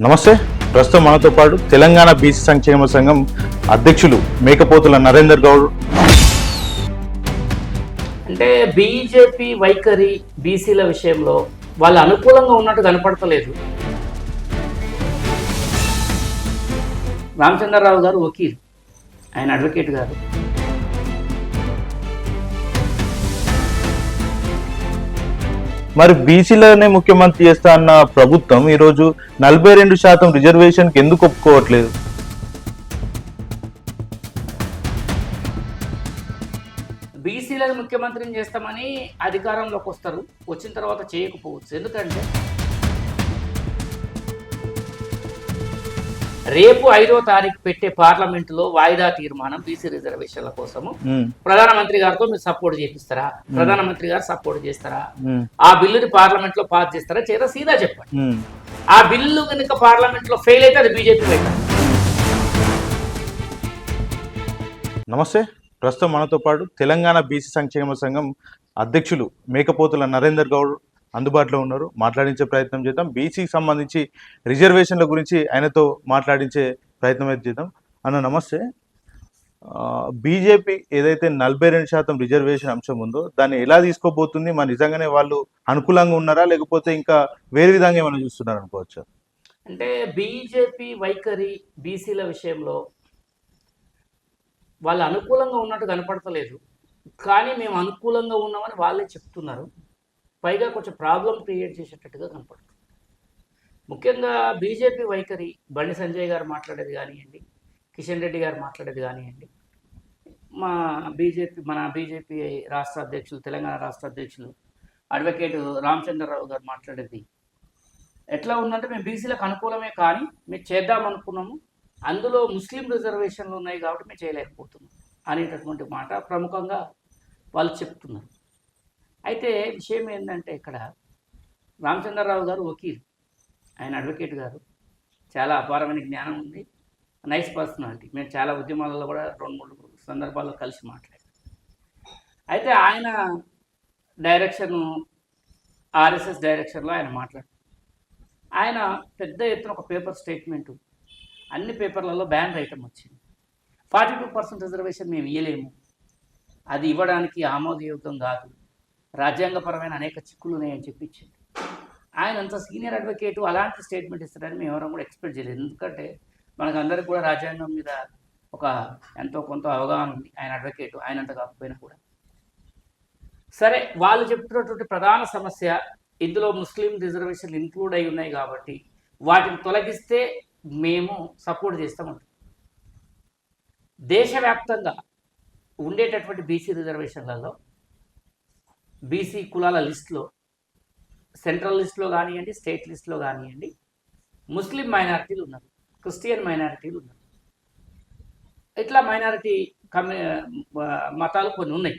నమస్తే. ప్రస్తుతం మనతో పాటు తెలంగాణ బీసీ సంక్షేమ సంఘం అధ్యక్షులు మేకపోతుల నరేందర్ గౌడ్. అంటే బీజేపీ వైఖరి బీసీల విషయంలో వాళ్ళు అనుకూలంగా ఉన్నట్టు కనపడతలేదు. రామచంద్రరావు గారు వకీల్, ఆయన అడ్వకేట్ గారు. మరి బీసీలనే ముఖ్యమంత్రి చేస్తా అన్న ప్రభుత్వం ఈరోజు 42% రిజర్వేషన్కి ఎందుకు ఒప్పుకోవట్లేదు? బీసీలను ముఖ్యమంత్రిని చేస్తామని అధికారంలోకి వస్తారు, వచ్చిన తర్వాత చేయకపోవచ్చు. ఎందుకంటే రేపు 5వ తారీఖు పెట్టే పార్లమెంటులో వాయిదా తీర్మానం బీసీ రిజర్వేషన్ల కోసము ప్రధానమంత్రి గారితో మీరు సపోర్ట్ చేపిస్తారా, ప్రధానమంత్రి గారు సపోర్ట్ చేస్తారా, ఆ బిల్లుని పార్లమెంట్ లో పాస్ చేస్తారా చేరా సీదా చెప్పండి. ఆ బిల్లు కనుక పార్లమెంట్ లో ఫెయిల్ అయితే అది బీజేపీ వైఖరి. నమస్తే. ప్రస్తుతం మనతో పాటు తెలంగాణ బీసీ సంక్షేమ సంఘం అధ్యక్షులు మేకపోతుల నరేందర్ గౌడ్ అందుబాటులో ఉన్నారు. మాట్లాడించే ప్రయత్నం చేద్దాం. బీసీకి సంబంధించి రిజర్వేషన్ల గురించి ఆయనతో మాట్లాడించే ప్రయత్నం అయితే చేద్దాం. అన్న నమస్తే. బీజేపీ ఏదైతే 42% రిజర్వేషన్ అంశం ఉందో దాన్ని ఎలా తీసుకోబోతుంది? మరి నిజంగానే వాళ్ళు అనుకూలంగా ఉన్నారా, లేకపోతే ఇంకా వేరే విధంగా ఏమైనా చూస్తున్నారు అనుకోవచ్చా? అంటే బీజేపీ వైఖరి బీసీల విషయంలో వాళ్ళు అనుకూలంగా ఉన్నట్టు కనపడతలేదు, కానీ మేము అనుకూలంగా ఉన్నామని వాళ్ళే చెప్తున్నారు. పైగా కొంచెం ప్రాబ్లం క్రియేట్ చేసేటట్టుగా కనపడుతుంది. ముఖ్యంగా బీజేపీ వైఖరి బండి సంజయ్ గారు మాట్లాడేది కానివ్వండి, కిషన్ రెడ్డి గారు మాట్లాడేది కానివ్వండి, మన బీజేపీ రాష్ట్ర అధ్యక్షులు, తెలంగాణ రాష్ట్ర అధ్యక్షులు అడ్వకేట్ రామచంద్రరావు గారు మాట్లాడేది ఎట్లా ఉందంటే, మేము బీసీలకు అనుకూలమే కానీ మేము చేద్దామనుకున్నాము, అందులో ముస్లిం రిజర్వేషన్లు ఉన్నాయి కాబట్టి మేము చేయలేకపోతున్నాం అనేటటువంటి మాట ప్రముఖంగా వాళ్ళు చెప్తున్నారు. అయితే విషయం ఏంటంటే, ఇక్కడ రామచంద్రరావు గారు వకీల్, ఆయన అడ్వకేట్ గారు, చాలా అపారమైన జ్ఞానం ఉంది, నైస్ పర్సనాలిటీ. మేము చాలా ఉద్యమాలలో కూడా 2-3 సందర్భాల్లో కలిసి మాట్లాడాం. అయితే ఆయన డైరెక్షన్, ఆర్ఎస్ఎస్ డైరెక్షన్లో ఆయన మాట్లాడారు. ఆయన పెద్ద ఎత్తున ఒక పేపర్ స్టేట్మెంటు, అన్ని పేపర్లలో బ్యాన్ ఐటమ్ వచ్చింది. 42% రిజర్వేషన్ మేము ఇవ్వలేము, అది ఇవ్వడానికి ఆమోదయోగ్యం కాదు, రాజ్యాంగపరమైన అనేక చిక్కులు ఉన్నాయని చెప్పించింది. ఆయన అంత సీనియర్ అడ్వకేటు అలాంటి స్టేట్మెంట్ ఇస్తారని మేము ఎవరం కూడా ఎక్స్పెక్ట్ చేయలేదు. ఎందుకంటే మనకు అందరికీ కూడా రాజ్యాంగం మీద ఒక ఎంతో కొంత అవగాహన ఉంది. ఆయన అడ్వకేటు, ఆయనంత కాకపోయినా కూడా. సరే, వాళ్ళు చెప్తున్నటువంటి ప్రధాన సమస్య, ఇందులో ముస్లిం రిజర్వేషన్లు ఇంక్లూడ్ అయి ఉన్నాయి కాబట్టి వాటిని తొలగిస్తే మేము సపోర్ట్ చేస్తామంటాం. దేశవ్యాప్తంగా ఉండేటటువంటి బీసీ రిజర్వేషన్లలో, బీసీ కులాల లిస్టులో, సెంట్రల్ లిస్టులో కానివ్వండి, స్టేట్ లిస్టులో కానివ్వండి, ముస్లిం మైనారిటీలు ఉన్నారు, క్రిస్టియన్ మైనారిటీలు ఉన్నారు, ఇట్లా మైనారిటీ మతాలు కొన్ని ఉన్నాయి.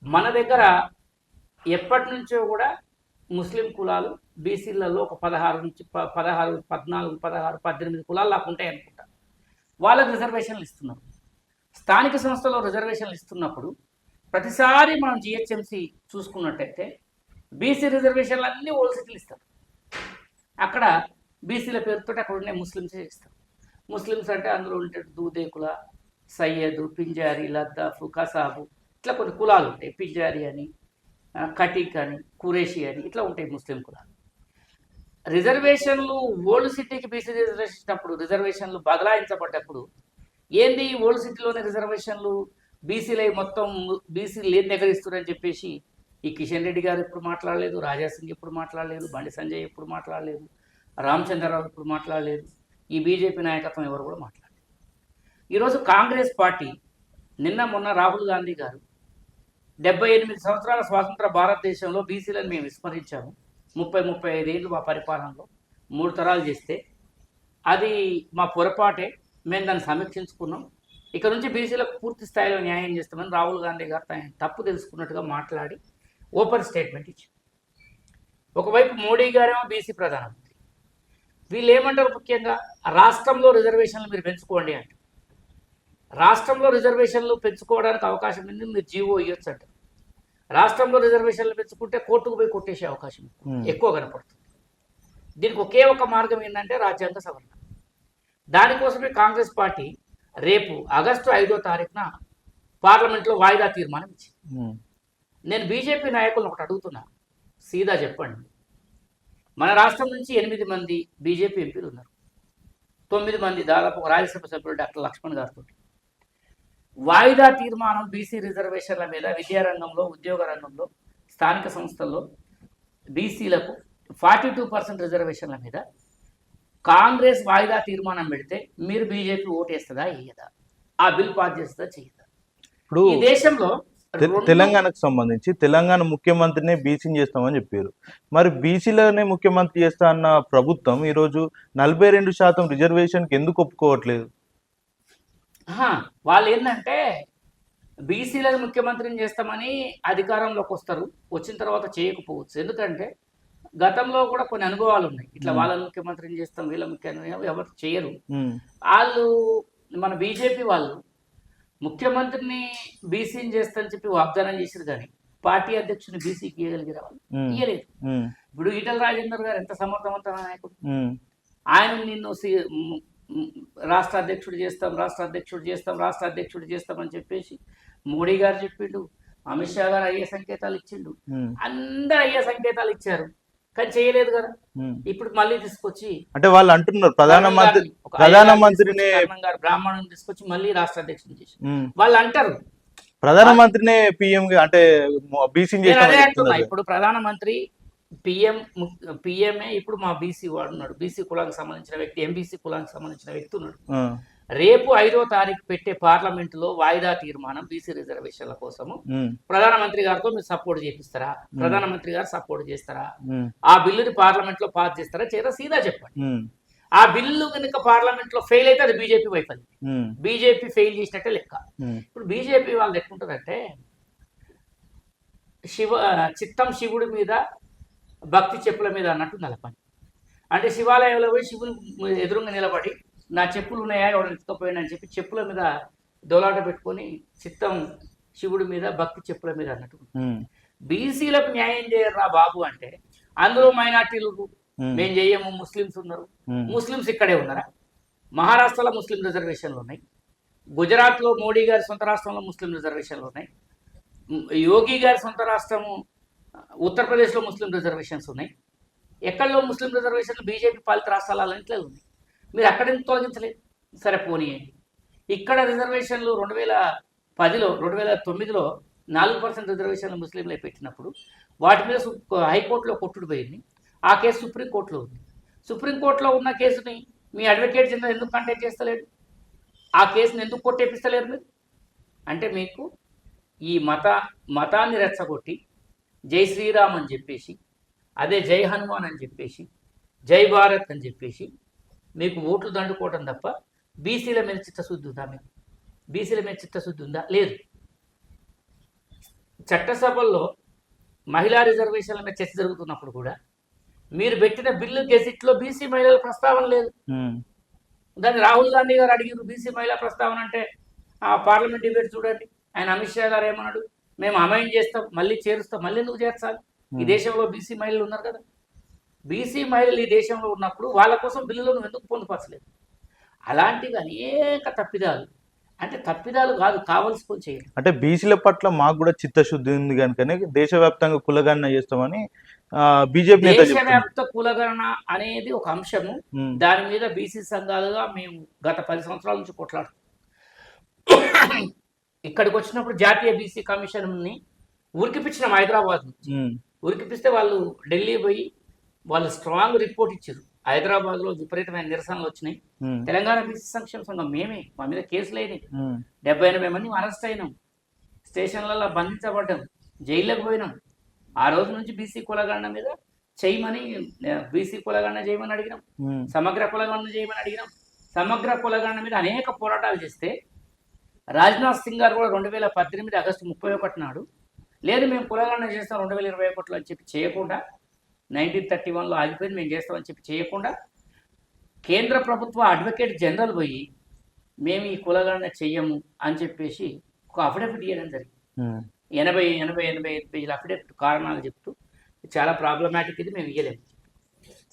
మన దగ్గర ఎప్పటి నుంచో కూడా ముస్లిం కులాలు బీసీలలో ఒక 14, 18 కులాలు లాగా ఉంటాయి అనుకుంటా. వాళ్ళకి రిజర్వేషన్లు ఇస్తున్నారు. స్థానిక సంస్థలో రిజర్వేషన్లు ఇస్తున్నప్పుడు ప్రతిసారి మనం జిహెచ్ఎంసీ చూసుకున్నట్టయితే బీసీ రిజర్వేషన్లు అన్నీ ఓల్సిటీలు ఇస్తారు. అక్కడ బీసీల పేరుతో అక్కడ ఉండే ముస్లిమ్సే ఇస్తారు. ముస్లిమ్స్ అంటే అందులో ఉంటే దూదేకుల, సయ్యదు, పింజారి, లద్దాఫ్, కసాబు, ఇట్లా కొన్ని కులాలు ఉంటాయి. పింజారి అని, కటీక్ అని, కురేషి అని, ఇట్లా ఉంటాయి ముస్లిం కులాలు. రిజర్వేషన్లు ఓల్డ్ సిటీకి బీసీ రిజర్వేషన్ ఇచ్చినప్పుడు, రిజర్వేషన్లు బదలాయించబడ్డప్పుడు ఏంది ఓల్డ్ సిటీలోనే రిజర్వేషన్లు బీసీలై మొత్తం బీసీలు లేని దగ్గర ఇస్తున్నారని చెప్పేసి ఈ కిషన్ రెడ్డి గారు ఎప్పుడు మాట్లాడలేదు, రాజాసింగ్ ఎప్పుడు మాట్లాడలేదు, బండి సంజయ్ ఎప్పుడు మాట్లాడలేదు, రామచంద్రరావు ఎప్పుడు మాట్లాడలేదు, ఈ బీజేపీ నాయకత్వం ఎవరు కూడా మాట్లాడలేదు. ఈరోజు కాంగ్రెస్ పార్టీ నిన్న మొన్న రాహుల్ గాంధీ గారు 78 సంవత్సరాల స్వాతంత్ర భారతదేశంలో బీసీలను మేము విస్మరించాము, 35 ఏళ్ళు మా పరిపాలనలో 3 తరాలు చేస్తే అది మా పొరపాటే, మేము దాన్ని సమీక్షించుకున్నాం, ఇక నుంచి బీసీలకు పూర్తి స్థాయిలో న్యాయం చేస్తామని రాహుల్ గాంధీ గారు ఆయన తప్పు తెలుసుకున్నట్టుగా మాట్లాడి ఓపెన్ స్టేట్మెంట్ ఇచ్చారు. ఒకవైపు మోడీ గారేమో బీసీ ప్రధానమంత్రి, వీళ్ళు ఏమంటారు, ముఖ్యంగా రాష్ట్రంలో రిజర్వేషన్లు మీరు పెంచుకోండి అంటారు. రాష్ట్రంలో రిజర్వేషన్లు పెంచుకోవడానికి అవకాశం ఉంది, మీరు జీవో ఇవ్వచ్చు అంటారు. రాష్ట్రంలో రిజర్వేషన్లు పెంచుకుంటే కోర్టుకు పోయి కొట్టేసే అవకాశం ఎక్కువ కనపడుతుంది. దీనికి ఒకే ఒక మార్గం ఏంటంటే రాజ్యాంగ సవరణ. దానికోసమే కాంగ్రెస్ పార్టీ రేపు ఆగస్టు 5వ తారీఖున పార్లమెంట్లో వాయిదా తీర్మానం ఇచ్చింది. నేను బీజేపీ నాయకులను ఒకటి అడుగుతున్నా, సీదా చెప్పండి. మన రాష్ట్రం నుంచి 8 మంది బీజేపీ ఎంపీలు ఉన్నారు, 9 మంది దాదాపు రాజ్యసభ సభ్యులు డాక్టర్ లక్ష్మణ్ గారితో వాయిదా తీర్మానం బీసీ రిజర్వేషన్ల మీద విద్యారంగంలో, ఉద్యోగ రంగంలో, స్థానిక సంస్థల్లో బీసీలకు 42% రిజర్వేషన్ల మీద కాంగ్రెస్ వాయిదా తీర్మానం పెడితే మీరు బీజేపీ ఓటేస్తుందా వేయదా? ఆ బిల్ పాస్ చేస్తుందా చేయదా? ఇప్పుడు ఈ దేశంలో తెలంగాణకు సంబంధించి తెలంగాణ ముఖ్యమంత్రినే బీసీని చేస్తామని చెప్పారు. మరి బీసీలనే ముఖ్యమంత్రి చేస్తా అన్న ప్రభుత్వం ఈరోజు 42% రిజర్వేషన్కి ఎందుకు ఒప్పుకోవట్లేదు? వాళ్ళు ఏంటంటే బీసీలను ముఖ్యమంత్రిని చేస్తామని అధికారంలోకి వస్తారు, వచ్చిన తర్వాత చేయకపోవచ్చు. ఎందుకంటే గతంలో కూడా కొన్ని అనుభవాలు ఉన్నాయి, ఇట్లా వాళ్ళని ముఖ్యమంత్రిని చేస్తాం, వీళ్ళ ముఖ్యమంత్రి ఎవరు చేయరు. వాళ్ళు మన బీజేపీ వాళ్ళు ముఖ్యమంత్రిని బీసీని చేస్తారని చెప్పి వాగ్దానం చేశారు, కానీ పార్టీ అధ్యక్షుని బీసీకి ఇవ్వగలిగిన వాళ్ళు ఇవ్వలేదు. ఇప్పుడు ఈటల రాజేందర్ గారు ఎంత సమర్థవంతమైన నాయకుడు, ఆయన నిన్ను రాష్ట్ర అధ్యక్షుడు చేస్తాం, రాష్ట్ర అధ్యక్షుడు చేస్తాం, రాష్ట్ర అధ్యక్షుడు చేస్తామని చెప్పేసి మోడీ గారు చెప్పిండు, అమిత్ షా గారు అయ్యే సంకేతాలు ఇచ్చిండు, అందరు అయ్యే సంకేతాలు ఇచ్చారు, కానీ చేయలేదు కదా. ఇప్పుడు మళ్ళీ తీసుకొచ్చి అంటే వాళ్ళు అంటున్నారు ప్రధానమంత్రిని బ్రాహ్మణుని తీసుకొచ్చి మళ్ళీ రాష్ట్ర అధ్యక్షుడు చేసి వాళ్ళు అంటారు ప్రధానమంత్రినే పిఎం అంటే బీసీ. అదే అంటున్నా, ఇప్పుడు ప్రధానమంత్రి పిఎంఏ ఇప్పుడు మా బీసీ వాడు ఉన్నాడు, బీసీ కులానికి సంబంధించిన వ్యక్తి, ఎంబీసీ కులానికి సంబంధించిన వ్యక్తి ఉన్నాడు. రేపు 5వ తారీఖు పెట్టే పార్లమెంటులో వాయిదా తీర్మానం బీసీ రిజర్వేషన్ల కోసము ప్రధానమంత్రి గారితో మీరు సపోర్ట్ చేపిస్తారా? ప్రధానమంత్రి గారు సపోర్ట్ చేస్తారా? ఆ బిల్లుని పార్లమెంట్ లో పాస్ చేస్తారా చేయరా? సీదా చెప్పండి. ఆ బిల్లు కనుక పార్లమెంట్ లో ఫెయిల్ అయితే అది బీజేపీ వైఫల్యం, బీజేపీ ఫెయిల్ చేసినట్టే లెక్క. ఇప్పుడు బీజేపీ వాళ్ళు ఎట్లుంటారంటే చిత్తం శివుడి మీద భక్తి చెప్పుల మీద అన్నట్టు నలపని. అంటే శివాలయంలో పోయి శివుని ఎదురుగా నిలబడి నా చెప్పులు ఉన్నాయా ఎవరు ఎత్తుకపోయినా అని చెప్పి చెప్పుల మీద దోలాట పెట్టుకొని చిత్తం శివుడి మీద భక్తి చెప్పుల మీద అన్నట్టు. బీసీలకు న్యాయం చేయరా బాబు అంటే అందులో మైనార్టీలు మేము చెయ్యము, ముస్లిమ్స్ ఉన్నారు, ముస్లిమ్స్ ఇక్కడే ఉన్నారా? మహారాష్ట్రలో ముస్లిం రిజర్వేషన్లు ఉన్నాయి, గుజరాత్లో మోడీ గారి సొంత రాష్ట్రంలో ముస్లిం రిజర్వేషన్లు ఉన్నాయి, యోగి గారి సొంత రాష్ట్రము ఉత్తరప్రదేశ్లో ముస్లిం రిజర్వేషన్స్ ఉన్నాయి. ఎక్కడో ముస్లిం రిజర్వేషన్లు బీజేపీ పాలిత రాష్ట్రాలన్నింటిలో ఉన్నాయి, మీరు అక్కడ ఎందుకు తొలగించలేదు? సరే పోనీయండి. ఇక్కడ రిజర్వేషన్లు 2010లో 2009లో 4% రిజర్వేషన్లు ముస్లింలే పెట్టినప్పుడు వాటి మీద హైకోర్టులో కొట్టుడు పోయింది, ఆ కేసు సుప్రీంకోర్టులో ఉంది. సుప్రీంకోర్టులో ఉన్న కేసుని మీ అడ్వకేట్ జనరల్ ఎందుకు కంటెక్ట్ చేస్తలేడు? ఆ కేసుని ఎందుకు కొట్టేపిస్తలేరు మీరు? అంటే మీకు ఈ మతాన్ని రెచ్చగొట్టి జై శ్రీరామ్ అని చెప్పేసి, అదే జై హనుమాన్ అని చెప్పేసి, జై భారత్ అని చెప్పేసి మీకు ఓట్లు దండుకోవడం తప్ప బీసీల మీద చిత్తశుద్ధి ఉందా? మీకు బీసీల మీద చిత్తశుద్ధి ఉందా? లేదు. చట్టసభల్లో మహిళా రిజర్వేషన్ల మీద చర్చ జరుగుతున్నప్పుడు కూడా మీరు పెట్టిన బిల్లు గెజిట్లో బీసీ మహిళల ప్రస్తావన లేదు. దాన్ని రాహుల్ గాంధీ గారు అడిగారు బీసీ మహిళా ప్రస్తావన అంటే, ఆ పార్లమెంట్ డిబేట్ చూడండి, ఆయన అమిత్ షా గారు ఏమన్నాడు, మేము అమైండ్ చేస్తాం, మళ్ళీ చేరుస్తాం. మళ్ళీ ఎందుకు చేర్చాలి? ఈ దేశంలో బీసీ మహిళలు ఉన్నారు కదా. బీసీ మహిళలు ఈ దేశంలో ఉన్నప్పుడు వాళ్ళ కోసం బిల్లులను ఎందుకు పొందుపరచలేదు? అలాంటివి అనేక తప్పిదాలు, అంటే తప్పిదాలు కాదు, కావలసుకొని చేయాలి. అంటే బీసీల పట్ల మాకు కూడా చిత్తశుద్ధి ఉంది కనుకనే దేశవ్యాప్తంగా కులగణన చేస్తామని బీజేపీ దేశవ్యాప్త కులగణన అనేది ఒక అంశము. దాని మీద బీసీ సంఘాలుగా మేము గత 10 సంవత్సరాల నుంచి కొట్లాడుతాం. ఇక్కడికి వచ్చినప్పుడు జాతీయ బీసీ కమిషన్ ని ఉరికిపించినాం హైదరాబాద్ నుంచి. ఉరికిపిస్తే వాళ్ళు ఢిల్లీ పోయి వాళ్ళు స్ట్రాంగ్ రిపోర్ట్ ఇచ్చారు. హైదరాబాద్ లో విపరీతమైన నిరసనలు వచ్చినాయి. తెలంగాణ బీసీ సంక్షేమ సంఘం మేమే, మా మీద కేసులు అయినాయి, 70-80 మంది అరెస్ట్ అయినాం, స్టేషన్లలో బంధించబడ్డాం, జైల్లోకి పోయినాం. ఆ రోజు నుంచి బీసీ కులగణన మీద చేయమని, బీసీ కులగణన చేయమని అడిగినాం, సమగ్ర కులగణన చేయమని అడిగినాం. సమగ్ర కులగణన మీద అనేక పోరాటాలు చేస్తే రాజ్నాథ్ సింగ్ గారు కూడా 2018 ఆగస్టు 31 నాడు లేదు మేము కులగణన చేస్తాం 2021లో అని చెప్పి చేయకుండా, 1931లో ఆగిపోయింది మేము చేస్తామని చెప్పి చేయకుండా, కేంద్ర ప్రభుత్వ అడ్వకేట్ జనరల్ పోయి మేము ఈ కులగణన చెయ్యము అని చెప్పేసి ఒక అఫిడవిట్ ఇవ్వడం జరిగింది. 80 పేజీల అఫిడవిట్ కారణాలు చెప్తూ చాలా ప్రాబ్లమాటిక్, ఇది మేము ఇవ్వలేము.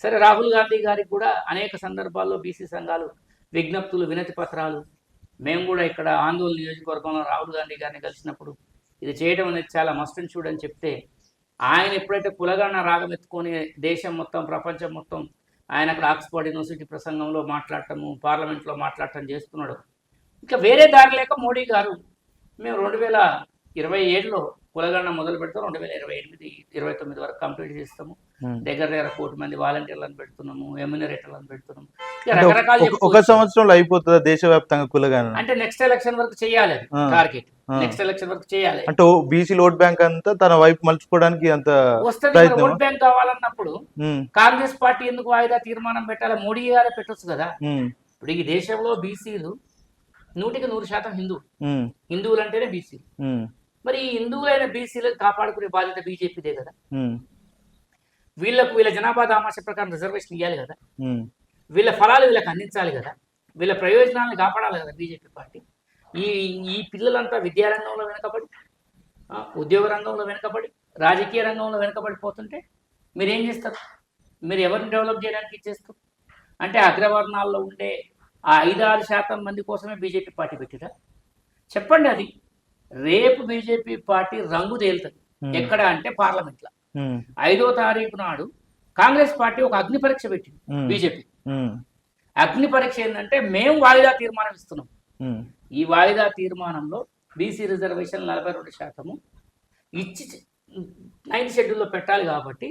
సరే, రాహుల్ గాంధీ గారికి కూడా అనేక సందర్భాల్లో బీసీ సంఘాలు విజ్ఞప్తులు, వినతి పత్రాలు, మేము కూడా ఇక్కడ ఆందోళన నియోజకవర్గంలో రాహుల్ గాంధీ గారిని కలిసినప్పుడు ఇది చేయడం అనేది చాలా మస్ట్ అండ్ షుడ్ అని చెప్తే, ఆయన ఎప్పుడైతే కులగణ రాగం ఎత్తుకొని దేశం మొత్తం, ప్రపంచం మొత్తం ఆయన అక్కడ ఆక్స్ఫర్డ్ యూనివర్సిటీ ప్రసంగంలో మాట్లాడటము, పార్లమెంట్లో మాట్లాడటం చేస్తున్నాడు. ఇంకా వేరే దారి లేక మోడీ గారు మేము 2027లో కులగణన మొదలు పెడతాం, 2028, 29 వరకు కంప్లీట్ చేస్తాము, దగ్గర 1 కోటి మంది వాలంటీర్లను పెడుతున్నాము, ఎమ్యూనరేటర్లను పెడుతున్నాము, రకరకాల ఒక సంవత్సరంలో అయిపోతుందా దేశవ్యాప్తంగా కులగణన? అంటే నెక్స్ట్ ఎలక్షన్ వరకు చేయాలి టార్గెట్, నెక్స్ట్ ఎలక్షన్ వరకు చేయాలి. అంటే బీసీ ఓట్ బ్యాంక్ అంతా తన వైపు మలుచుకోవడానికి అంత వస్తుంది. ఓట్ బ్యాంక్ కావాలన్నప్పుడు కాంగ్రెస్ పార్టీ ఎందుకు వాయిదా తీర్మానం పెట్టాలి? మోడీ గారే పెట్టొచ్చు కదా. ఇప్పుడు ఈ దేశంలో బీసీలు 100% హిందువులు అంటేనే బీసీలు. మరి ఈ హిందువులైన బీసీలను కాపాడుకునే బాధ్యత బీజేపీదే కదా. వీళ్ళ జనాభా దామాష ప్రకారం రిజర్వేషన్ ఇవ్వాలి కదా, వీళ్ళ ఫలాలు వీళ్ళకి అందించాలి కదా, వీళ్ళ ప్రయోజనాలను కాపాడాలి కదా బీజేపీ పార్టీ. ఈ పిల్లలంతా విద్యారంగంలో వెనకబడి, ఉద్యోగ రంగంలో వెనకబడి, రాజకీయ రంగంలో వెనకబడిపోతుంటే మీరేం చేస్తారు? మీరు ఎవరిని డెవలప్ చేయడానికి ఇచ్చేస్తారు? అంటే అగ్రవర్ణాల్లో ఉండే ఆ 5-6% మంది కోసమే బీజేపీ పార్టీ పెట్టిరా? చెప్పండి. అది రేపు బీజేపీ పార్టీ రంగు తేలుతుంది. ఎక్కడ అంటే పార్లమెంట్లో 5వ తారీఖు నాడు కాంగ్రెస్ పార్టీ ఒక అగ్ని పరీక్ష పెట్టింది బీజేపీ. అగ్ని పరీక్ష ఏంటంటే, మేము వాయిదా తీర్మానం ఇస్తున్నాం, ఈ వాయిదా తీర్మానంలో బీసీ రిజర్వేషన్ 42% ఇచ్చి 9th షెడ్యూల్లో పెట్టాలి కాబట్టి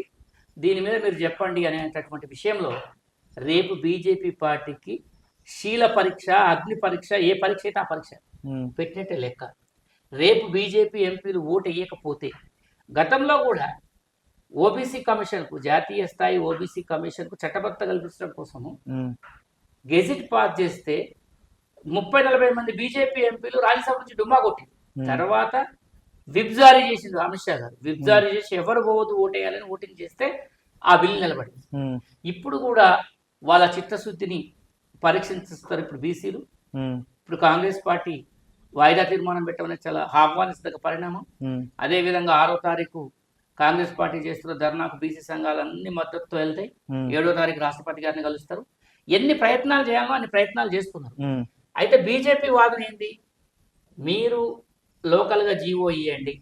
దీని మీద మీరు చెప్పండి అనేటటువంటి విషయంలో రేపు బీజేపీ పార్టీకి శీల పరీక్ష, అగ్ని పరీక్ష, ఏ పరీక్ష అయితే ఆ పరీక్ష పెట్టినట్టే లెక్క. రేపు బీజేపీ ఎంపీలు ఓటు వేయకపోతే, గతంలో కూడా ఓబీసీ కమిషన్కు, జాతీయ స్థాయి ఓబీసీ కమిషన్కు చట్టబద్ధత కల్పించడం కోసము గెజిట్ పాస్ చేస్తే 30-40 మంది బీజేపీ ఎంపీలు రాజ్యసభ నుంచి డుమ్మా కొట్టింది. తర్వాత విప్ జారీ చేసింది అమిత్ షా గారు. విప్ జారీ చేసి ఎవరు పోవద్దు ఓటేయాలని ఓటింగ్ చేస్తే ఆ బిల్లు నిలబడింది. ఇప్పుడు కూడా వాళ్ళ చిత్తశుద్ధిని పరీక్షిస్తారు ఇప్పుడు బీసీలు. ఇప్పుడు కాంగ్రెస్ పార్టీ వాయిదా తీర్మానం పెట్టడం చాలా ఆహ్వానిస్తదగ్గ పరిణామం. అదేవిధంగా 6వ తారీఖు కాంగ్రెస్ పార్టీ చేస్తున్న ధర్నాకు బీసీ సంఘాలన్నీ మద్దతుతో వెళ్తాయి. 7వ తారీఖు రాష్ట్రపతి గారిని కలుస్తారు. ఎన్ని ప్రయత్నాలు చేయాలో అన్ని ప్రయత్నాలు చేస్తున్నారు. అయితే బీజేపీ వాదన ఏంది? మీరు లోకల్గా జీవో ఇవ్వండి,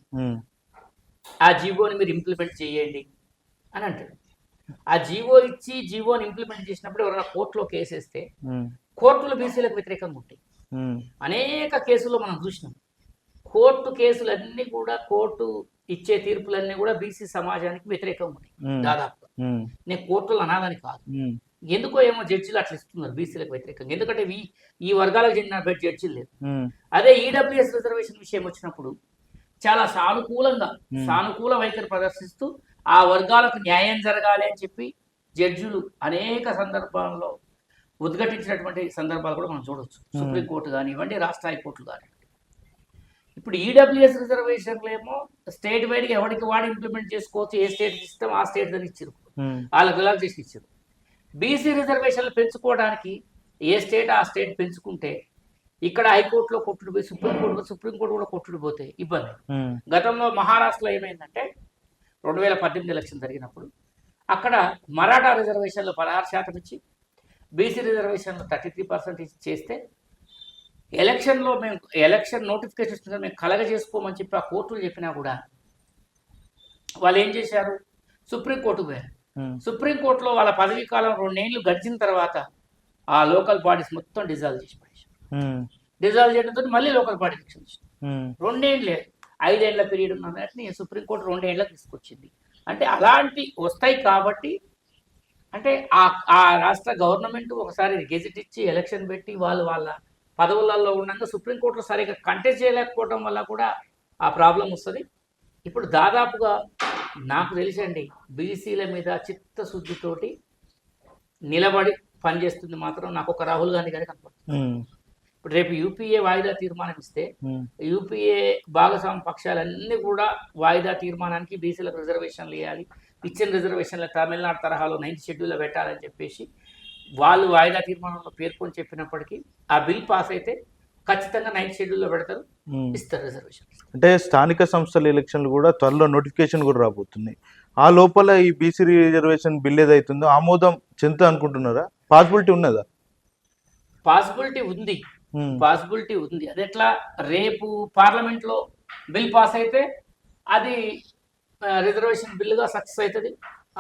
ఆ జీవోని మీరు ఇంప్లిమెంట్ చేయండి అని అంటారు. ఆ జీవో ఇచ్చి జీవోని ఇంప్లిమెంట్ చేసినప్పుడు ఎవరైనా కోర్టులో కేసేస్తే కోర్టులు బీసీలకు వ్యతిరేకంగా ఉంటాయి. అనేక కేసుల్లో మనం చూసినాం. కోర్టు కేసులన్నీ కూడా, కోర్టు ఇచ్చే తీర్పులన్నీ కూడా బీసీ సమాజానికి వ్యతిరేకంగా ఉన్నాయి దాదాపుగా. నేను కోర్టులు అనాలని కాదు, ఎందుకో ఏమో జడ్జిలు అట్లా ఇస్తున్నారు బీసీలకు వ్యతిరేకంగా. ఎందుకంటే ఈ వర్గాలకు చెందిన జడ్జిలు లేదు. అదే ఈడబ్ల్యూఎస్ రిజర్వేషన్ విషయం వచ్చినప్పుడు చాలా సానుకూల వైఖరి ప్రదర్శిస్తూ ఆ వర్గాలకు న్యాయం జరగాలి అని చెప్పి జడ్జిలు అనేక సందర్భాల్లో ఉద్ఘాటించినటువంటి సందర్భాలు కూడా మనం చూడవచ్చు. సుప్రీంకోర్టు కానివ్వండి, రాష్ట్ర హైకోర్టులు కానివ్వండి. ఇప్పుడు ఈడబ్ల్యూఎస్ రిజర్వేషన్లు ఏమో స్టేట్ వైడ్గా ఎవరికి వాడు ఇంప్లిమెంట్ చేసుకోవచ్చు, ఏ స్టేట్ ఇస్తాం ఆ స్టేట్ దాన్ని ఇచ్చారు, వాళ్ళకి రిలాక్సేషన్ ఇచ్చారు. బీసీ రిజర్వేషన్లు పెంచుకోవడానికి ఏ స్టేట్ ఆ స్టేట్ పెంచుకుంటే ఇక్కడ హైకోర్టులో కొట్టుడు పోయి సుప్రీంకోర్టు కూడా కొట్టుడు పోతే ఇబ్బంది. గతంలో మహారాష్ట్రలో ఏమైందంటే 2018 ఎలక్షన్ జరిగినప్పుడు అక్కడ మరాఠా రిజర్వేషన్లు 16% ఇచ్చి బీసీ రిజర్వేషన్లు 33% చేస్తే ఎలక్షన్లో మేము ఎలక్షన్ నోటిఫికేషన్ ఇస్తుంటే మేము కలగజేసుకోమని చెప్పి ఆ కోర్టులు చెప్పినా కూడా వాళ్ళు ఏం చేశారు? సుప్రీంకోర్టుకు పోయారు. సుప్రీంకోర్టులో వాళ్ళ పదవీ కాలం 2 ఏళ్ళు గడిచిన తర్వాత ఆ లోకల్ బాడీస్ మొత్తం డిజాల్వ్ చేసి పడేశారు. డిజాల్వ్ చేయడంతో మళ్ళీ లోకల్ బాడీ ఎలక్షన్ వచ్చింది. 2 ఏళ్ళే, 5 ఏళ్ల పీరియడ్ ఉన్నదాన్ని సుప్రీంకోర్టు 2 ఏళ్ళకి తీసుకొచ్చింది. అంటే అలాంటి వస్తాయి కాబట్టి, అంటే ఆ రాష్ట్ర గవర్నమెంట్ ఒకసారి గెజిట్ ఇచ్చి ఎలక్షన్ పెట్టి వాళ్ళు వాళ్ళ పదవులలో ఉండగా సుప్రీంకోర్టులో సరిగ్గా కంటెస్ట్ చేయలేకపోవడం వల్ల కూడా ఆ ప్రాబ్లం వస్తుంది. ఇప్పుడు దాదాపుగా నాకు తెలిసండి బీసీల మీద చిత్తశుద్ధితోటి నిలబడి పనిచేస్తుంది మాత్రం నాకు ఒక రాహుల్ గాంధీ గారికి కనపడుతుంది. ఇప్పుడు రేపు యూపీఏ వాయిదా తీర్మానం ఇస్తే యూపీఏ భాగస్వామ్య పక్షాలన్నీ కూడా వాయిదా తీర్మానానికి బీసీలకు రిజర్వేషన్లు ఇవ్వాలి, ఇచ్చిన రిజర్వేషన్లు తమిళనాడు తరహాలో 9th షెడ్యూల్లో పెట్టాలని చెప్పేసి వాళ్ళు వాయిదా తీర్మానంలో పేర్కొని చెప్పినప్పటికీ ఆ బిల్ పాస్ అయితే ఖచ్చితంగా 9th షెడ్యూల్లో పెడతారు, ఉమ్. ఇస్తారు రిజర్వేషన్. అంటే స్థానిక సంస్థల ఎలక్షన్లు కూడా త్వరలో నోటిఫికేషన్ కూడా రాబోతున్నాయి. ఆ లోపల ఈ బీసీ రిజర్వేషన్ బిల్ ఏదైతుందో ఆమోదం చెందుతా అనుకుంటున్నారా? పాసిబిలిటీ ఉన్నదా? పాసిబిలిటీ ఉంది, ఉమ్, పాసిబిలిటీ ఉంది. అది ఎట్లా, రేపు పార్లమెంట్లో బిల్ పాస్ అయితే అది రిజర్వేషన్ బిల్లుగా సక్సెస్ అవుతుంది.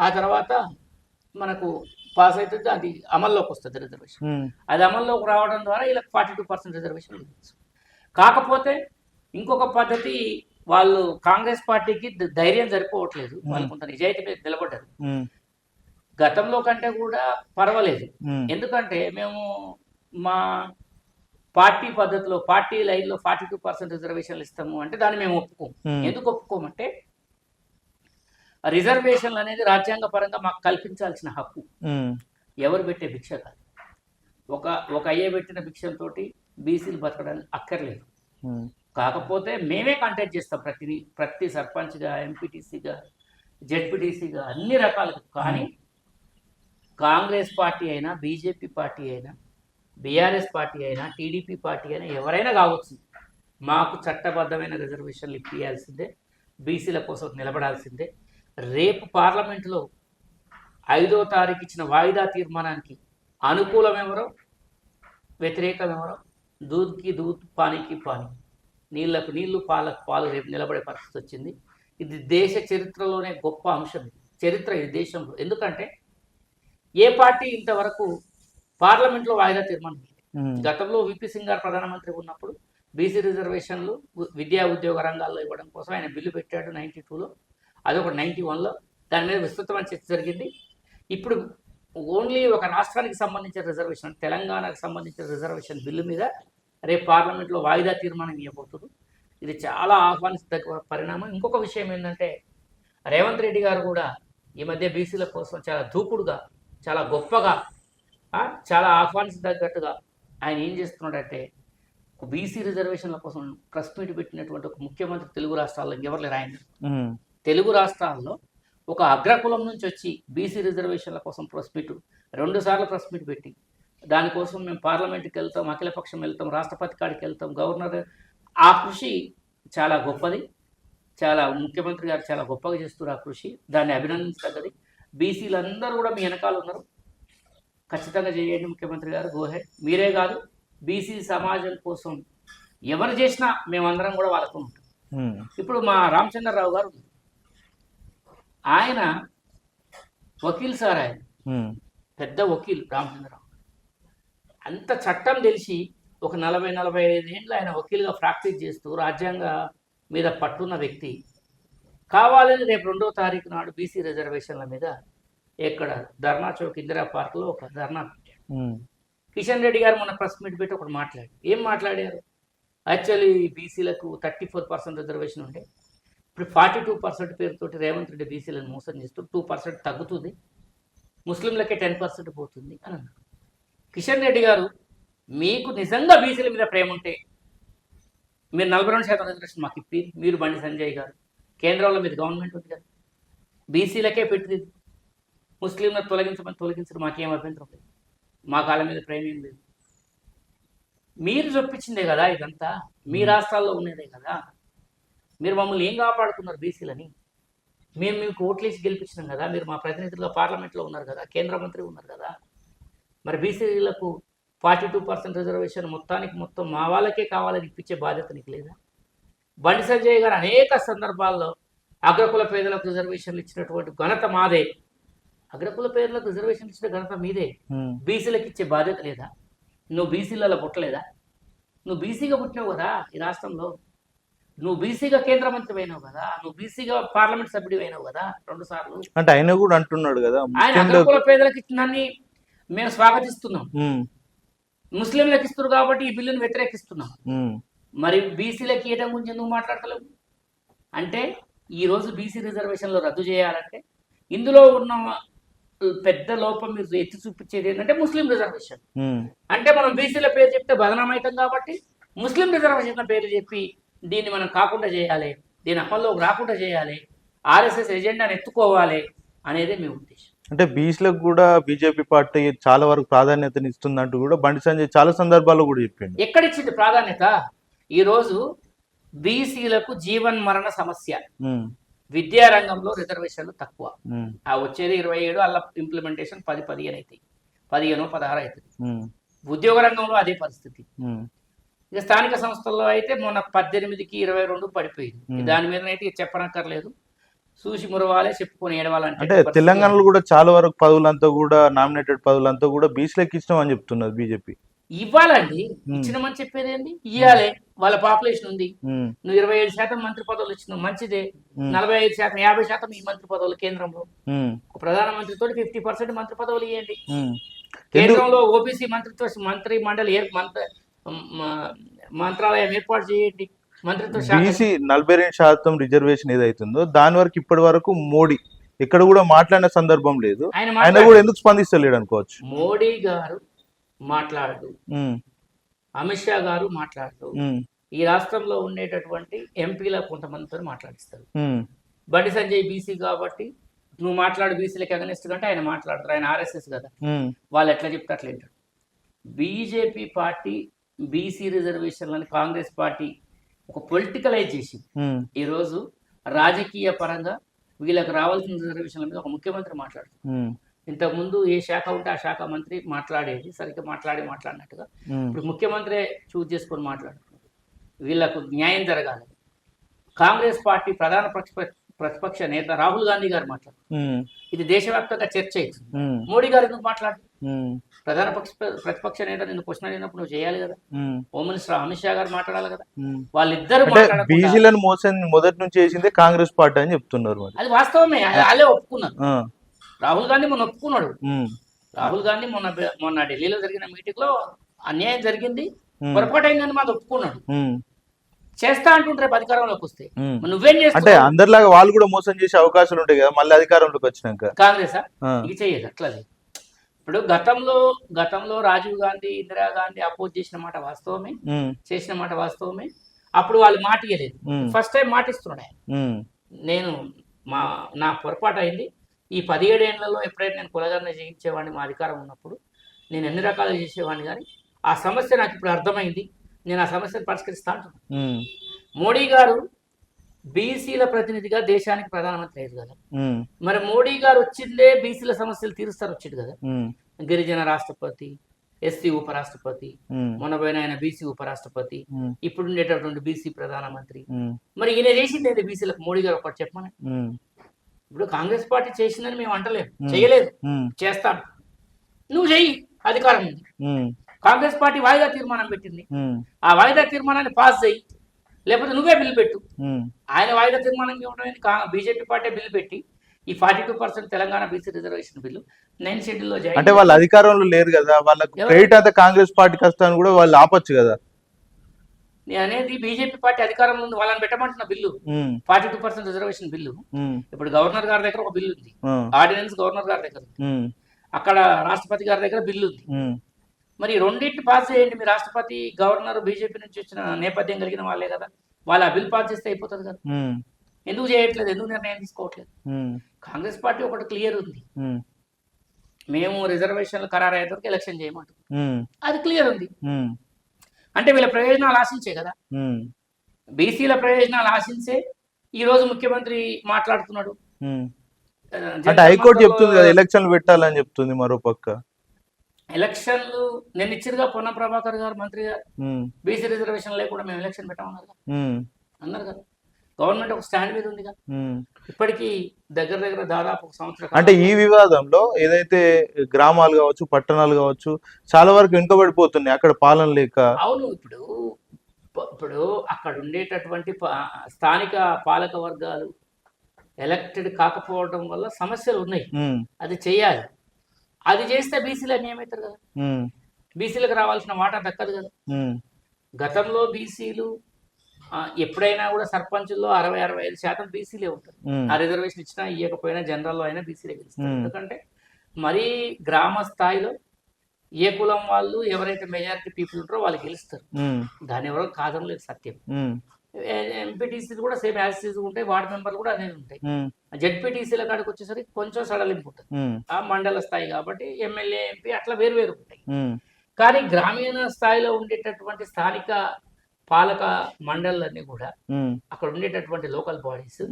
ఆ తర్వాత మనకు పాస్ అవుతుంది, అది అమల్లోకి వస్తుంది రిజర్వేషన్. ఉమ్, అది అమల్లోకి రావడం ద్వారా ఇలా 42% రిజర్వేషన్ ఇవ్వచ్చు. కాకపోతే ఇంకొక పద్ధతి, వాళ్ళు కాంగ్రెస్ పార్టీకి ధైర్యం సరిపోవట్లేదు, వాళ్ళు కొంత నిజాయితీ మీద నిలబడ్డారు. ఉమ్, గతంలో కంటే కూడా పర్వాలేదు, ఉమ్, ఎందుకంటే మేము మా పార్టీ పద్ధతిలో పార్టీ లైన్లో 42% రిజర్వేషన్లు ఇస్తాము అంటే దాన్ని మేము ఒప్పుకోము. ఉమ్, ఎందుకు ఒప్పుకోమంటే రిజర్వేషన్లు అనేది రాజ్యాంగ పరంగా మాకు కల్పించాల్సిన హక్కు, ఉమ్, ఎవరు పెట్టే భిక్ష కాదు. ఒక అయ్యే పెట్టిన భిక్షంతో బీసీలు బతకడానికి అక్కర్లేదు. ఉమ్, కాకపోతే మేమే కాంటాక్ట్ చేస్తాం ప్రతి సర్పంచ్గా, ఎంపీటీసీగా, జెడ్పీటీసీగా, అన్ని రకాలుగా. కానీ కాంగ్రెస్ పార్టీ అయినా, బీజేపీ పార్టీ అయినా, బీఆర్ఎస్ పార్టీ అయినా, టీడీపీ పార్టీ అయినా, ఎవరైనా కావచ్చు, మాకు చట్టబద్ధమైన రిజర్వేషన్లు ఇప్పించాల్సిందే, బీసీల కోసం నిలబడాల్సిందే. రేపు పార్లమెంటులో 5వ తారీఖు ఇచ్చిన వాయిదా తీర్మానానికి అనుకూలం ఎవరో, వ్యతిరేకం ఎవరో, దూద్కి దూద్, పానీకి పానీ, నీళ్లకు నీళ్లు, పాలకు పాలు రేపు నిలబడే పరిస్థితి వచ్చింది. ఇది దేశ చరిత్రలోనే గొప్ప అంశం, చరిత్ర ఇది దేశంలో. ఎందుకంటే ఏ పార్టీ ఇంతవరకు పార్లమెంట్లో వాయిదా తీర్మానం ఇవ్వలేదు. గతంలో విపి సింగ్ గారు ప్రధానమంత్రి ఉన్నప్పుడు బీసీ రిజర్వేషన్లు విద్యా ఉద్యోగ రంగాల్లో ఇవ్వడం కోసం ఆయన బిల్లు పెట్టాడు 92లో, అదొకటి 91లో. దాని మీద విస్తృతమైన చర్చ జరిగింది. ఇప్పుడు ఓన్లీ ఒక రాష్ట్రానికి సంబంధించిన రిజర్వేషన్, తెలంగాణకు సంబంధించిన రిజర్వేషన్ బిల్లు మీద రేపు పార్లమెంట్లో వాయిదా తీర్మానం ఇవ్వబోతుంది. ఇది చాలా ఆహ్వానించదగ్గ పరిణామం. ఇంకొక విషయం ఏంటంటే, రేవంత్ రెడ్డి గారు కూడా ఈ మధ్య బీసీల కోసం చాలా దూకుడుగా, చాలా గొప్పగా, చాలా ఆహ్వానించదగ్గట్టుగా ఆయన ఏం చేస్తున్నాడంటే, బీసీ రిజర్వేషన్ల కోసం ప్రెస్ మీట్ పెట్టినటువంటి ఒక ముఖ్యమంత్రి తెలుగు రాష్ట్రాల్లో ఎవరు లేరు. ఆయన తెలుగు రాష్ట్రాల్లో ఒక అగ్రకులం నుంచి వచ్చి బీసీ రిజర్వేషన్ల కోసం ప్రెస్ మీట్ 2 సార్లు ప్రెస్ మీట్ పెట్టి, దానికోసం మేము పార్లమెంట్కి వెళ్తాం, అఖిలపక్షం వెళ్తాం, రాష్ట్రపతి కాడికి వెళ్తాం, గవర్నర్, ఆ కృషి చాలా గొప్పది. చాలా ముఖ్యమంత్రి గారు చాలా గొప్పగా చేస్తున్నారు ఆ కృషి, దాన్ని అభినందించదగ్గది. బీసీలందరూ కూడా మీ వెనకాల ఉన్నారు, ఖచ్చితంగా చేయండి ముఖ్యమంత్రి గారు, గోహెడ్. మీరే కాదు, బీసీ సమాజం కోసం ఎవరు చేసినా మేమందరం కూడా వాళ్ళతో ఉంటాం. ఇప్పుడు మా రామచంద్రరావు గారు, ఆయన వకీల్ సార్, ఆయన పెద్ద వకీల్ రామచంద్రరావు. అంత చట్టం తెలిసి ఒక 40-45 ఏళ్ళు ఆయన వకీల్గా ప్రాక్టీస్ చేస్తూ రాజ్యాంగ మీద పట్టున్న వ్యక్తి కావాలని రేపు 2వ తారీఖు నాడు బీసీ రిజర్వేషన్ల మీద ఎక్కడ ధర్నా చౌక్ ఇందిరా పార్క్లో ఒక ధర్నా పెట్టాడు. కిషన్ రెడ్డి గారు మొన్న ప్రెస్ మీట్ పెట్టి ఒకటి మాట్లాడారు. ఏం మాట్లాడారు? యాక్చువల్లీ బీసీలకు 34% రిజర్వేషన్ ఉండే, ఇప్పుడు 42% పేరుతోటి రేవంత్ రెడ్డి బీసీలను మోసం చేస్తూ 2% తగ్గుతుంది, ముస్లింలకే 10% పోతుంది అని అన్నారు. కిషన్ రెడ్డి గారు, మీకు నిజంగా బీసీల మీద ప్రేమ ఉంటే మీరు 42% రిజర్వేషన్ మాకు ఇప్పి, మీరు బండి సంజయ్ గారు కేంద్రంలో మీద గవర్నమెంట్ ఉంది కదా, బీసీలకే పెట్టింది, ముస్లింలను తొలగించడం మాకేం అభ్యంతరం లేదు, మా కాళ్ళ మీద ప్రేమ ఏం లేదు. మీరు చొప్పించిందే కదా ఇదంతా, మీ రాష్ట్రాల్లో ఉన్నదే కదా, మీరు మమ్మల్ని ఏం కాపాడుతున్నారు బీసీలని? మేము మీకు ఓట్లేసి గెలిపించినాం కదా, మీరు మా ప్రతినిధులుగా పార్లమెంట్లో ఉన్నారు కదా, కేంద్ర మంత్రి ఉన్నారు కదా, మరి బీసీలకు 42% రిజర్వేషన్ మొత్తం మా వాళ్ళకే కావాలని ఇప్పించే బాధ్యత నీకు లేదా? బండి సంజయ్ గారు అనేక సందర్భాల్లో అగ్రకుల పేదలకు రిజర్వేషన్లు ఇచ్చినటువంటి ఘనత మాదే. అగ్రకుల పేదలకు రిజర్వేషన్లు ఇచ్చిన ఘనత మీదే. బీసీలకు ఇచ్చే బాధ్యత లేదా? నువ్వు బీసీలలో పుట్టలేదా? నువ్వు బీసీగా పుట్టినావు కదా ఈ రాష్ట్రంలో, నువ్వు బీసీగా కేంద్ర మంత్రి అయినావు కదా, నువ్వు బీసీగా పార్లమెంట్ సభ్యుడు అయినావు కదా 2 సార్లు. అంటే ఆయన కూడా అంటున్నాడు కదా, ఆయన అగ్రకుల పేదలకు ఇచ్చినాన్ని మేము స్వాగతిస్తున్నాం, ముస్లింలకు ఇస్తున్నారు కాబట్టి ఈ బిల్లును వ్యతిరేకిస్తున్నాం. మరి బీసీలకు ఇవ్వడం గురించి ఎందుకు మాట్లాడతలేవు? అంటే ఈరోజు బీసీ రిజర్వేషన్లు రద్దు చేయాలంటే ఇందులో ఉన్న పెద్ద లోపం మీరు ఎత్తి చూపించేది ఏంటంటే ముస్లిం రిజర్వేషన్. అంటే మనం బీసీల పేరు చెప్తే బదనామవుతాం కాబట్టి ముస్లిం రిజర్వేషన్ల పేరు చెప్పి దీన్ని మనం కాకుండా చేయాలి, దీని అమల్లోకి రాకుండా చేయాలి, ఆర్ఎస్ఎస్ ఎజెండాని ఎత్తుకోవాలి అనేదే మీ ఉద్దేశం. అంటే బీసీలకు కూడా బీజేపీ పార్టీ చాలా వరకు ప్రాధాన్యతని ఇస్తుందంటూ కూడా బండి సంజయ్ చాలా సందర్భాల్లో కూడా చెప్పిండు. ఎక్కడిచ్చింది ప్రాధాన్యత? ఈరోజు బీసీలకు జీవన్ మరణ సమస్య. ఉమ్, విద్యారంగంలో రిజర్వేషన్లు తక్కువ. ఉమ్, ఆ వచ్చేది 27, అలా ఇంప్లిమెంటేషన్ 10-15 అవుతాయి, 15-16 అవుతుంది. ఉమ్, ఉద్యోగ రంగంలో అదే పరిస్థితి. ఉమ్, ఇక స్థానిక సంస్థల్లో అయితే మొన్న 18కి 22 పడిపోయింది. దాని మీద అయితే చెప్పనక్కర్లేదు, చూసి మురవాలే, చెప్పుకొని ఏడవాలంటే అంటే తెలంగాణలో కూడా చాలా వరకు పదవులంతా కూడా నామినేటెడ్ పదవులంతా కూడా బీసీలకు ఇష్టం అని చెప్తున్నారు బీజేపీ. ఇవ్వాలండి. ఇచ్చినమని చెప్పేది ఏంది? ఇవ్వాలి. వాళ్ళ పాపులేషన్ ఉంది. నువ్వు 27% మంత్రి పదవులు ఇచ్చినావు, మంచిదే. 45%, 50% ఈ మంత్రి పదవులు కేంద్రంలో. ప్రధానమంత్రితో 50% మంత్రి పదవులు ఇవ్వండి. కేంద్రంలో ఓబీసీ మంత్రి మండలి మంత్రాలయం ఏర్పాటు చేయండి. మంత్రిత్వ శాఖ. బీసీ 42% రిజర్వేషన్ ఏదైతుందో దాని వరకు ఇప్పటి వరకు మోడీ ఇక్కడ కూడా మాట్లాడిన సందర్భం లేదు. ఆయన కూడా ఎందుకు స్పందిస్తలేడు అనుకోవచ్చు. మోడీ గారు మాట్లాడు, అమిత్ షా గారు మాట్లాడు, ఈ రాష్ట్రంలో ఉండేటటువంటి ఎంపీల కొంతమందితో మాట్లాడిస్తారు. బండి సంజయ్ బీసీ కాబట్టి నువ్వు మాట్లాడు, బీసీలకు అగనిస్ట్ కంటే ఆయన మాట్లాడతారు. ఆయన ఆర్ఎస్ఎస్ కదా, వాళ్ళు ఎట్లా చెప్తే అట్లా వింటాడు. బీజేపీ పార్టీ బీసీ రిజర్వేషన్లని కాంగ్రెస్ పార్టీ ఒక పొలిటికలైజ్ చేసి ఈరోజు రాజకీయ పరంగా వీళ్ళకి రావాల్సిన రిజర్వేషన్ల మీద ఒక ముఖ్యమంత్రి మాట్లాడుతారు. ఇంతకుముందు ఏ శాఖ ఉంటే ఆ శాఖ మంత్రి మాట్లాడేది, సరిగ్గా మాట్లాడినట్టుగా ఇప్పుడు ముఖ్యమంత్రి చూజ్ చేసుకొని మాట్లాడుతున్నారు. వీళ్ళకు న్యాయం జరగాలి. కాంగ్రెస్ పార్టీ ప్రధాన ప్రతిపక్ష నేత రాహుల్ గాంధీ గారు మాట్లాడుతున్నారు. ఇది దేశవ్యాప్తంగా చర్చ అవుతుంది. మోడీ గారు ఎందుకు మాట్లాడు? ప్రధాన ప్రతిపక్ష నేత నిన్ను క్వశ్చన్ అడిగినప్పుడు నువ్వు చేయాలి కదా. హోమ్ మినిస్టర్ అమిత్ షా గారు మాట్లాడాలి కదా. వాళ్ళిద్దరు బీసీలను మోసం మొదటి నుంచి చేసిందే కాంగ్రెస్ పార్టీ అని చెప్తున్నారు. అది వాస్తవమే, వాళ్ళే ఒప్పుకున్నారు. రాహుల్ గాంధీ మొన్న ఒప్పుకున్నాడు. రాహుల్ గాంధీ మొన్న ఢిల్లీలో జరిగిన మీటింగ్ లో అన్యాయం జరిగింది, పొరపాటు అయిందని మాది ఒప్పుకున్నాడు. చేస్తా అంటుంటే రేపు అధికారంలోకి వస్తే నువ్వేం చేస్తావు? అంటే అందరిలాగా వాళ్ళు కూడా మోసం చేసే అవకాశాలు ఉంటాయి కదా మళ్ళీ అధికారంలోకి వచ్చినాక. కాంగ్రెస్ ఇది చెయ్యదు అట్లా. ఇప్పుడు గతంలో రాజీవ్ గాంధీ, ఇందిరాగాంధీ అపోజ్ చేసిన మాట వాస్తవమే, చేసిన మాట వాస్తవమే. అప్పుడు వాళ్ళు మాట ఇవ్వలేదు. ఫస్ట్ టైం మాట ఇస్తున్నాడు ఆయన. నేను నా పొరపాటు అయింది, ఈ 17 ఏళ్లలో ఎప్పుడైతే నేను కులగణన చేయించేవాడిని మా అధికారం ఉన్నప్పుడు, నేను ఎన్ని రకాలు చేసేవాడిని, కానీ ఆ సమస్య నాకు ఇప్పుడు అర్థమైంది, నేను ఆ సమస్యను పరిష్కరిస్తా అంటున్నాను. మోడీ గారు బీసీల ప్రతినిధిగా దేశానికి ప్రధానమంత్రి అయ్యారు కదా, మరి మోడీ గారు వచ్చిందే బీసీల సమస్యలు తీరుస్తారు వచ్చింది కదా. గిరిజన రాష్ట్రపతి, ఎస్సీ ఉపరాష్ట్రపతి, మొన్న పోయిన ఆయన బీసీ ఉపరాష్ట్రపతి, ఇప్పుడు ఉండేటటువంటి బీసీ ప్రధానమంత్రి. మరి ఈయన చేసింది బీసీలకు మోడీ గారు ఒకటి చెప్పమని. ఇప్పుడు కాంగ్రెస్ పార్టీ చేసిందని మేము అంటలేము, చేయలేదు, చేస్తాను. నువ్వు చెయ్యి, అధికారం ఉంది. కాంగ్రెస్ పార్టీ వాయిదా తీర్మానం పెట్టింది, ఆ వాయిదా తీర్మానాన్ని పాస్ చేయి, లేకపోతే నువ్వే బిల్లు పెట్టు. ఆయన వాయిదా తీర్మానం ఇవ్వడానికి బీజేపీ పార్టీ బిల్లు పెట్టి ఈ 42% తెలంగాణ బీసీ రిజర్వేషన్ బిల్లు 9 షెడ్యూల్లో జాయిన్. అంటే వాళ్ళ అధికారంలో లేరు కదా, వాళ్ళకి క్రెడిట్ అంతా కాంగ్రెస్ పార్టీకి వస్తాను కూడా వాళ్ళు ఆపొచ్చు కదా. నేను అనేది బీజేపీ పార్టీ అధికారంలో ఉంది, వాళ్ళని పెట్టమంటున్న బిల్లు 42% రిజర్వేషన్ బిల్లు. ఇప్పుడు గవర్నర్ గారి దగ్గర ఒక బిల్లు ఉంది, ఆర్డినెన్స్ గవర్నర్ గారి దగ్గర ఉంది, అక్కడ రాష్ట్రపతి గారి దగ్గర బిల్లు ఉంది. మరి రెండింటిని పాస్ చేయండి. మీ రాష్ట్రపతి, గవర్నర్ బీజేపీ నుంచి వచ్చిన నేపథ్యం కలిగిన వాళ్ళే కదా, వాళ్ళు ఆ బిల్ పాస్ చేస్తే అయిపోతుంది కదా. ఎందుకు చేయట్లేదు? ఎందుకు నిర్ణయం తీసుకోవట్లేదు? కాంగ్రెస్ పార్టీ ఒకటి క్లియర్ ఉంది, మేము రిజర్వేషన్లు ఖరారు అయ్యే వరకు ఎలక్షన్ చేయమంటాం, అది క్లియర్ ఉంది. అంటే వీళ్ళ ప్రయోజనాలు ఆశించే కదా, బీసీల ప్రయోజనాలు ఆశించే ఈ రోజు ముఖ్యమంత్రి మాట్లాడుతున్నాడు. అంటే హైకోర్టు చెప్తుంది కదా ఎలక్షన్లు పెట్టాలని చెప్తుంది. మరో పక్క ఎలక్షన్లు నేను ఇచ్చిరుగా, పొన్నం ప్రభాకర్ గారు మంత్రి గారు బీసీ రిజర్వేషన్ లేకుండా మేము ఎలక్షన్ పెట్టమన్నారు కదా, అన్నారు కదా. గవర్నమెంట్ ఒక స్టాండ్ మీద ఉంది కదా. ఇప్పటికీ దగ్గర దాదాపు ఒక సంవత్సరం. అంటే ఈ వివాదంలో ఏదైతే గ్రామాలు కావచ్చు, పట్టణాలు కావచ్చు, చాలా వరకు వెనుకబడిపోతున్నాయి అక్కడ పాలన లేక. అవును, ఇప్పుడు అక్కడ ఉండేటటువంటి స్థానిక పాలక వర్గాలు ఎలక్టెడ్ కాకపోవడం వల్ల సమస్యలు ఉన్నాయి, అది చేయాలి. అది చేస్తే బీసీలు అన్యాయం అవుతారు కదా, బీసీలకు రావాల్సిన వాటా దక్కదు కదా. గతంలో బీసీలు ఎప్పుడైనా కూడా సర్పంచుల్లో 60-65% బీసీలే ఉంటారు. ఆ రిజర్వేషన్ ఇచ్చినా ఇవ్వకపోయినా జనరల్లో అయినా బీసీలే గెలుస్తారు. ఎందుకంటే మరీ గ్రామ స్థాయిలో ఏ కులం వాళ్ళు ఎవరైతే మెజారిటీ పీపుల్ ఉంటారో వాళ్ళు గెలుస్తారు, దాని ఎవరో కాదనలేదు సత్యం. ఎంపీటీసీలు కూడా సేమ్ యాజ్ ఉంటాయి, వార్డు మెంబర్లు కూడా అదే ఉంటాయి. జెడ్పీటీసీల కాడికి వచ్చేసరికి కొంచెం సడలింపు ఉంటుంది, ఆ మండల స్థాయి కాబట్టి ఎమ్మెల్యే ఎంపీ అట్లా వేరు ఉంటాయి. కానీ గ్రామీణ స్థాయిలో ఉండేటటువంటి స్థానిక పాలక మండళ్ళన్నీ కూడా అక్కడ ఉండేటటువంటి లోకల్ బాడీస్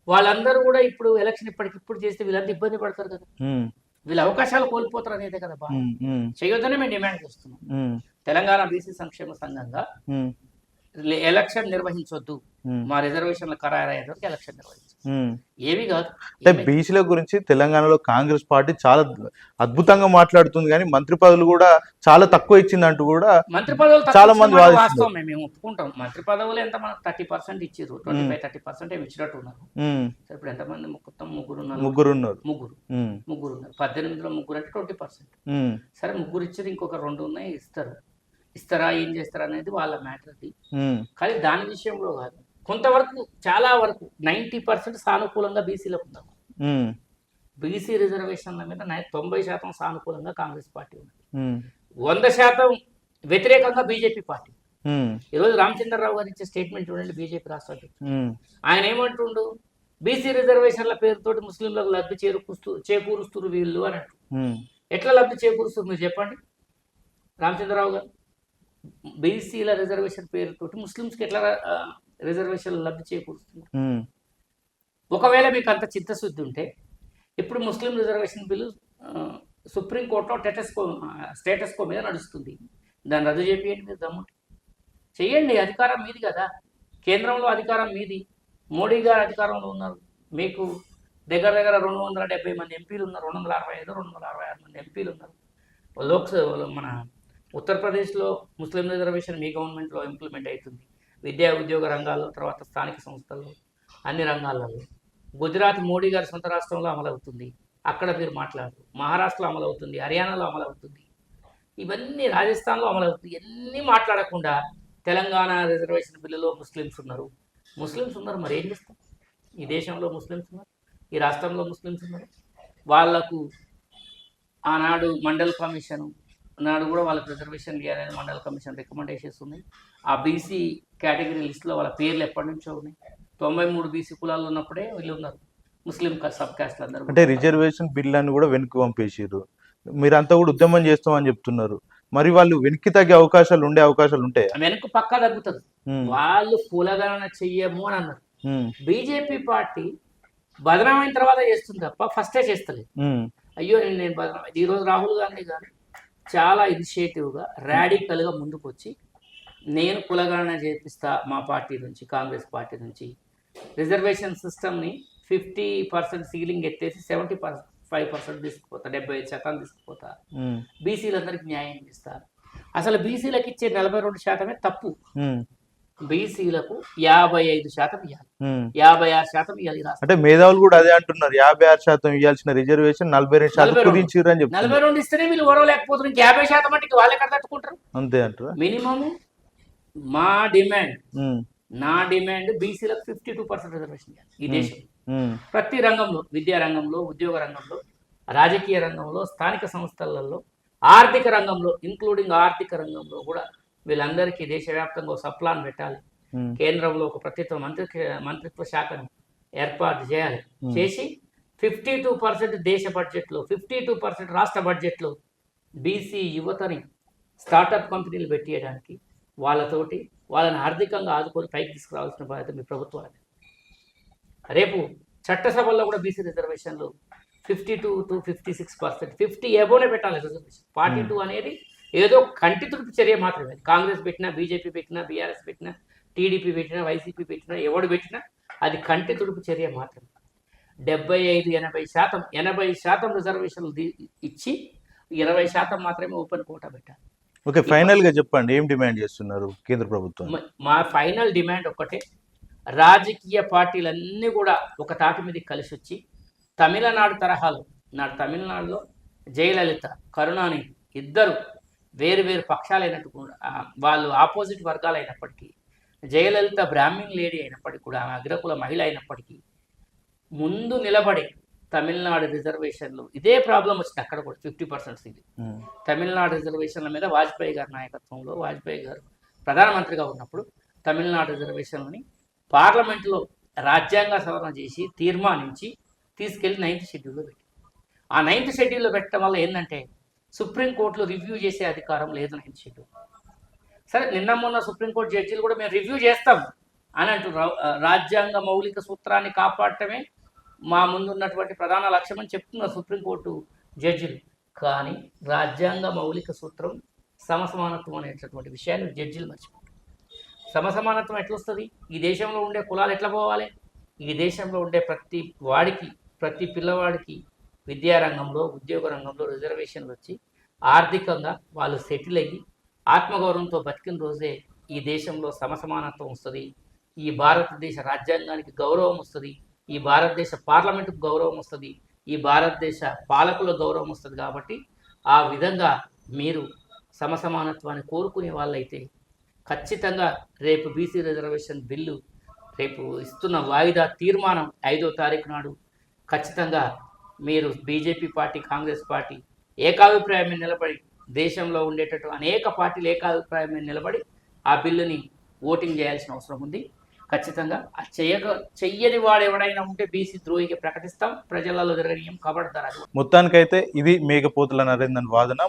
వాళ్ళందరూ కూడా ఇప్పుడు ఎలక్షన్ ఇప్పటికిప్పుడు చేస్తే వీళ్ళంతా ఇబ్బంది పడతారు కదా, వీళ్ళ అవకాశాలు కోల్పోతారు అనేదే కదా బాధ. చేయొద్దనే మేము డిమాండ్ చేస్తున్నాం. తెలంగాణ బీసీ సంక్షేమ సంఘంగా ఎలక్షన్ నిర్వహించొద్దు, మా రిజర్వేషన్ల ఖరారు అయ్యేంత వరకు ఎలక్షన్ నిర్వహించు, ఏవి కాదు. అంటే బీసీల గురించి తెలంగాణలో కాంగ్రెస్ పార్టీ చాలా అద్భుతంగా మాట్లాడుతుంది, కానీ మంత్రి పదవులు కూడా చాలా తక్కువ ఇచ్చిందంటూ కూడా మంత్రి పదవులు చాలా మంది వాస్తవం, మేము ఒప్పుకుంటాం. మంత్రి పదవులు ఎంత మనకు 30% ఇచ్చారు, 25-30% ఇచ్చినట్టు ఉన్నారు. ఇప్పుడు ఎంతమంది మొత్తం ముగ్గురు ఉన్నారు. 18లో ముగ్గురు అంటే 20%. సరే ముగ్గురు ఇచ్చారు, ఇంకొక 2 ఉన్నాయి, ఇస్తారా ఏం చేస్తారా అనేది వాళ్ళ మ్యాటర్ అది. కానీ దాని విషయంలో కాదు, కొంతవరకు చాలా వరకు 90% సానుకూలంగా బీసీలకు ఉందాం. బీసీ రిజర్వేషన్ల మీద 90% సానుకూలంగా కాంగ్రెస్ పార్టీ ఉంది, 100% వ్యతిరేకంగా బీజేపీ పార్టీ. ఈరోజు రామచంద్రరావు గారు ఇచ్చే స్టేట్మెంట్ చూడండి, బీజేపీ రాష్ట్ర అధ్యక్షుడు. ఆయన ఏమంటుండు, బీసీ రిజర్వేషన్ల పేరుతోటి ముస్లింలకు లబ్ధి చేకూరుస్తున్నారు వీళ్ళు అని అంటు. ఎట్లా లబ్ధి చేకూరుస్తారు మీరు చెప్పండి రామచంద్రరావు గారు? బీసీల రిజర్వేషన్ పేరుతోటి ముస్లింస్కి ఎట్లా రిజర్వేషన్ లబ్ధి చేకూరుస్తున్నారు? ఒకవేళ మీకు అంత చిత్తశుద్ధి ఉంటే ఇప్పుడు ముస్లిం రిజర్వేషన్ బిల్లు సుప్రీంకోర్టులో స్టేటస్ కో మీద నడుస్తుంది, దాన్ని రద్దు చేయండి. మీరు దమ్ముంటే చెయ్యండి, అధికారం మీది కదా, కేంద్రంలో అధికారం మీది, మోడీ గారు అధికారంలో ఉన్నారు, మీకు దగ్గర 270 మంది ఎంపీలు ఉన్నారు, 265-266 మంది ఎంపీలు ఉన్నారు. లోక్సభలో మన ఉత్తరప్రదేశ్లో ముస్లిం రిజర్వేషన్ మీ గవర్నమెంట్లో ఇంప్లిమెంట్ అవుతుంది, విద్యా ఉద్యోగ రంగాల్లో, తర్వాత స్థానిక సంస్థల్లో, అన్ని రంగాలలో. గుజరాత్ మోడీ గారి సొంత రాష్ట్రంలో అమలవుతుంది, అక్కడ మీరు మాట్లాడరు. మహారాష్ట్రలో అమలవుతుంది, హర్యానాలో అమలవుతుంది, ఇవన్నీ రాజస్థాన్లో అమలవుతుంది. ఇవన్నీ మాట్లాడకుండా తెలంగాణ రిజర్వేషన్ బిల్లులో ముస్లిమ్స్ ఉన్నారు మరి ఏం చేస్తాం? ఈ దేశంలో ముస్లిమ్స్ ఉన్నారు, ఈ రాష్ట్రంలో ముస్లిమ్స్ ఉన్నారు. వాళ్లకు ఆనాడు మండల్ కమిషన్ నాడు కూడా వాళ్ళకి రిజర్వేషన్ ఇవ్వాలని మండల కమిషన్ రికమెండేషన్స్ ఉన్నాయి. ఆ బీసీ కేటగిరీ లిస్టులో వాళ్ళ పేర్లు ఎప్పటి నుంచో ఉన్నాయి. 93 బీసీ కులాలు ఉన్నప్పుడే వీళ్ళు ఉన్నారు, ముస్లిం సబ్ కాస్ట్ అందరూ. అంటే రిజర్వేషన్ బిల్లు కూడా వెనక్కి పంపేసారు, మీరంతా కూడా ఉద్యమం చేస్తామని చెప్తున్నారు. మరి వాళ్ళు వెనక్కి తగ్గే అవకాశాలు ఉంటాయి? వెనక్కి పక్కా తగ్గుతుంది. వాళ్ళు కులగణన చెయ్యము అని అన్నారు. బీజేపీ పార్టీ బదనామైన తర్వాత చేస్తుంది తప్ప ఫస్టే చేస్తలేదు. అయ్యో నేను బదనామై. ఈరోజు రాహుల్ గాంధీ గారు చాలా ఇనిషియేటివ్గా రాడికల్గా ముందుకు వచ్చి నేను కులగణన చేపిస్తా మా పార్టీ నుంచి, కాంగ్రెస్ పార్టీ నుంచి, రిజర్వేషన్ సిస్టమ్ని 50% సీలింగ్ ఎత్తేసి 75% తీసుకుపోతా, 75% తీసుకుపోతా, బీసీలందరికీ న్యాయం చేస్తా. అసలు బీసీలకు ఇచ్చే 42% తప్పు, బీసీలకు 55% ఇవ్వాలి, 56% ఇవ్వాలి. అంటే మేధావులు కూడా అదే అంటున్నారు, 56% ఇవ్వాల్సిన రిజర్వేషన్ 42% కుదించారు అని చెప్పి. 42 ఇస్తేనే వీళ్ళు ఓడవలేకపోతున్నారు, 50% అంటే వాళ్ళే కదా తట్టుకుంటారు. అంతే అంటారు. మినిమం నా డిమాండ్ బీసీలకు 52% రిజర్వేషన్ ఇవ్వాలి ఈ దేశం. ప్రతి రంగంలో, విద్యా రంగంలో, ఉద్యోగ రంగంలో, రాజకీయ రంగంలో, స్థానిక సంస్థలలో, ఆర్థిక రంగంలో, ఇంక్లూడింగ్ ఆర్థిక రంగంలో కూడా వీళ్ళందరికీ దేశవ్యాప్తంగా ఒక సప్లాన్ పెట్టాలి. కేంద్రంలో ఒక ప్రత్యేక మంత్రిత్వ శాఖను ఏర్పాటు చేయాలి. చేసి 52% దేశ బడ్జెట్లో, 52% రాష్ట్ర బడ్జెట్లో బీసీ యువతని స్టార్టప్ కంపెనీలు పెట్టేయడానికి, వాళ్ళని ఆర్థికంగా ఆదుకొని పైకి తీసుకురావాల్సిన బాధ్యత మీ ప్రభుత్వాలది. రేపు చట్టసభల్లో కూడా బీసీ రిజర్వేషన్లు 52-56%, 50 ఎబోనే పెట్టాలి రిజర్వేషన్. 42 అనేది ఏదో కంటి తుడుపు చర్య మాత్రమే. కాంగ్రెస్ పెట్టినా, బీజేపీ పెట్టినా, బీఆర్ఎస్ పెట్టినా, టీడీపీ పెట్టినా, వైసీపీ పెట్టినా, ఎవడు పెట్టినా అది కంటి తుడుపు చర్య మాత్రమే. 75-80% రిజర్వేషన్లు ఇచ్చి 20% మాత్రమే ఓపెన్ కోటా పెట్టాలి. ఓకే, ఫైనల్ గా చెప్పండి, ఏం డిమాండ్ చేస్తున్నారు కేంద్ర ప్రభుత్వం? మా ఫైనల్ డిమాండ్ ఒక్కటే, రాజకీయ పార్టీలన్నీ కూడా ఒక తాటి మీదకి కలిసి వచ్చి తమిళనాడు తరహాలో, తమిళనాడులో జయలలిత, కరుణానిధి ఇద్దరు వేరు పక్షాలైనట్టు కూడా, వాళ్ళు ఆపోజిట్ వర్గాలు అయినప్పటికీ, జయలలిత బ్రాహ్మిన్ లేడీ అయినప్పటికీ కూడా, ఆమె అగ్రకుల మహిళ అయినప్పటికీ ముందు నిలబడి తమిళనాడు రిజర్వేషన్లు, ఇదే ప్రాబ్లం వచ్చింది అక్కడ కూడా 50% ఇది. తమిళనాడు రిజర్వేషన్ల మీద వాజ్పేయి గారి నాయకత్వంలో, వాజ్పేయి గారు ప్రధానమంత్రిగా ఉన్నప్పుడు తమిళనాడు రిజర్వేషన్లని పార్లమెంటులో రాజ్యాంగ సవరణ చేసి తీర్మానించి తీసుకెళ్లి 9th షెడ్యూల్లో పెట్టి ఆ 9th షెడ్యూల్లో పెట్టడం వల్ల ఏంటంటే సుప్రీంకోర్టులో రివ్యూ చేసే అధికారం లేదు 9th షెడ్యూల్. సరే నిన్న మొన్న సుప్రీంకోర్టు జడ్జీలు కూడా మేము రివ్యూ చేస్తాం అని అంటున్నారు. రాజ్యాంగ మౌలిక సూత్రాన్ని కాపాడటమే మా ముందు ఉన్నటువంటి ప్రధాన లక్ష్యం అని చెప్తున్నారు సుప్రీంకోర్టు జడ్జిలు. కానీ రాజ్యాంగ మౌలిక సూత్రం సమసమానత్వం అనేటటువంటి విషయాన్ని జడ్జిలు మర్చిపోతారు. సమసమానత్వం ఎట్లా వస్తుంది? ఈ దేశంలో ఉండే కులాలు ఎట్లా పోవాలి? ఈ దేశంలో ఉండే ప్రతి వాడికి, ప్రతి పిల్లవాడికి విద్యారంగంలో, ఉద్యోగ రంగంలో రిజర్వేషన్లు వచ్చి ఆర్థికంగా వాళ్ళు సెటిల్ అయ్యి ఆత్మగౌరవంతో బతికిన రోజే ఈ దేశంలో సమసమానత్వం వస్తుంది. ఈ భారతదేశ రాజ్యాంగానికి గౌరవం వస్తుంది. ఈ భారతదేశ పార్లమెంటుకు గౌరవం వస్తుంది. ఈ భారతదేశ పాలకులకు గౌరవం వస్తుంది. కాబట్టి ఆ విధంగా మీరు సమసమానత్వాన్ని కోరుకునే వాళ్ళైతే ఖచ్చితంగా రేపు బీసీ రిజర్వేషన్ బిల్లు రేపు ఇస్తున్న వాయిదా తీర్మానం 5వ తారీఖు నాడు ఖచ్చితంగా మీరు బీజేపీ పార్టీ, కాంగ్రెస్ పార్టీ ఏకాభిప్రాయం మీద నిలబడి, దేశంలో ఉండేటట్టు అనేక పార్టీలు ఏకాభిప్రాయం మీద నిలబడి ఆ బిల్లుని ఓటింగ్ చేయాల్సిన అవసరం ఉంది. ఖచ్చితంగా చెయ్యని వాడు ఎవడైనా ఉంటే బీసీ ద్రోహిగా ప్రకటిస్తాం. ప్రజలలో జరగనీయం కబడ్దారు. మొత్తానికైతే ఇది మేకపోతుల నరేందర్ వాదన.